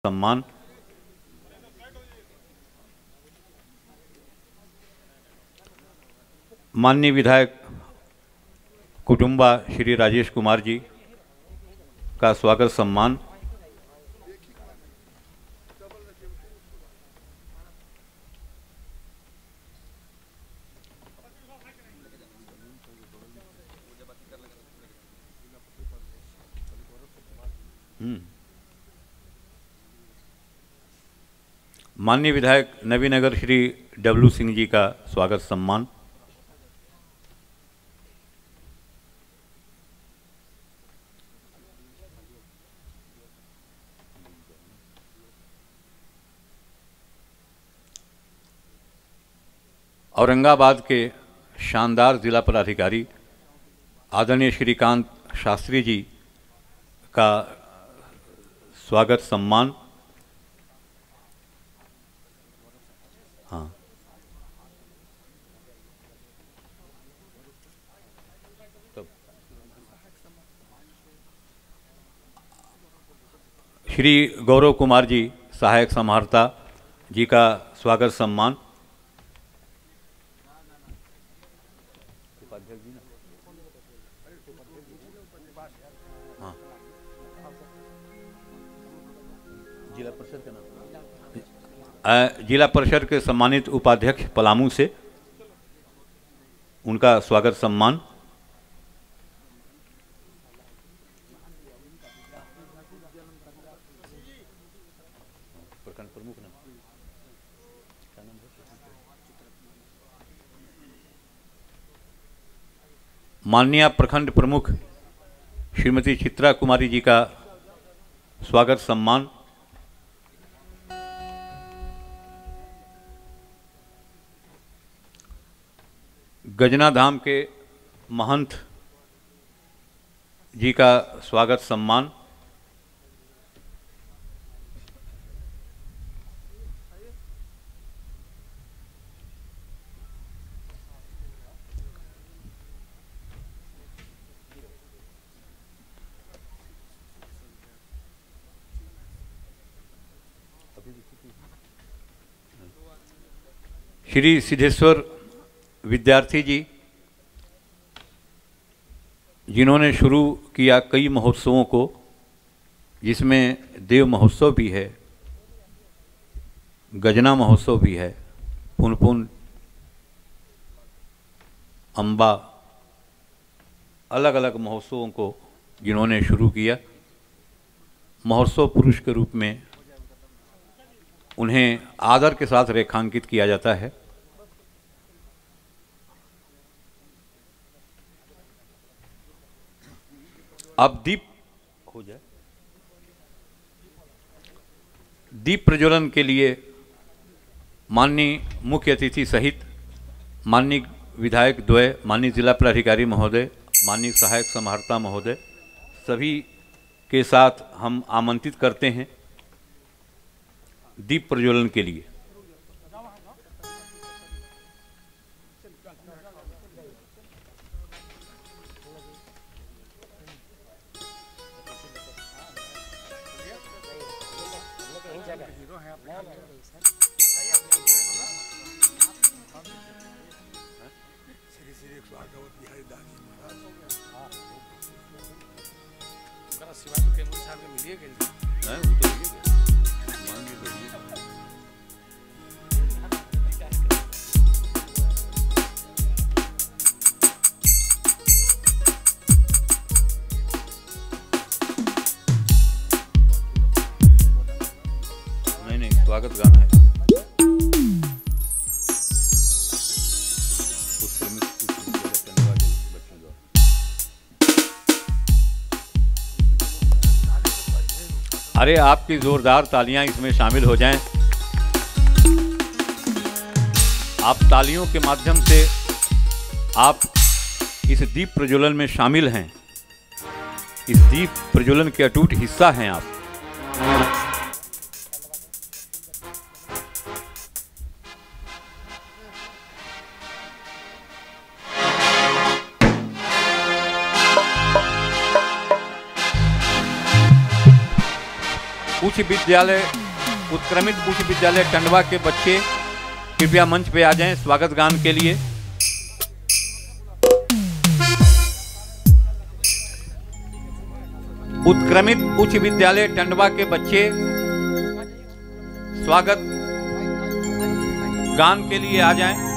सम्मान। माननीय विधायक कुटुंबा श्री राजेश कुमार जी का स्वागत सम्मान। माननीय विधायक नवीनगर श्री डब्लू सिंह जी का स्वागत सम्मान। औरंगाबाद के शानदार जिला पदाधिकारी आदरणीय श्रीकांत शास्त्री जी का स्वागत सम्मान। हाँ, तो श्री गौरव कुमार जी सहायक समाहर्ता जी का स्वागत सम्मान। हाँ, जिला परिषद का नाम, जिला परिषद के सम्मानित उपाध्यक्ष पलामू से उनका स्वागत सम्मान। प्रखंड प्रमुख नाम माननीय प्रखंड प्रमुख श्रीमती चित्रा कुमारी जी का स्वागत सम्मान। गजना धाम के महंत जी का स्वागत सम्मान। श्री सिद्धेश्वर विद्यार्थी जी जिन्होंने शुरू किया कई महोत्सवों को, जिसमें देव महोत्सव भी है, गजना महोत्सव भी है, पुनपुन अम्बा, अलग अलग महोत्सवों को जिन्होंने शुरू किया। महोत्सव पुरुष के रूप में उन्हें आदर के साथ रेखांकित किया जाता है। अब दीप हो जाए। दीप प्रज्वलन के लिए माननीय मुख्य अतिथि सहित माननीय विधायक द्वय, माननीय जिला पदाधिकारी महोदय, माननीय सहायक समाहर्ता महोदय, सभी के साथ हम आमंत्रित करते हैं दीप प्रज्वलन के लिए। नहीं, स्वागत गाना है। अरे आपकी जोरदार तालियां इसमें शामिल हो जाएं। आप तालियों के माध्यम से आप इस दीप प्रज्वलन में शामिल हैं, इस दीप प्रज्वलन के अटूट हिस्सा हैं आप। उच्च विद्यालय उत्क्रमित उच्च विद्यालय टंडवा के बच्चे कृपया मंच पे आ जाएं स्वागत गान के लिए। उत्क्रमित उच्च विद्यालय टंडवा के बच्चे स्वागत गान के लिए आ जाएं।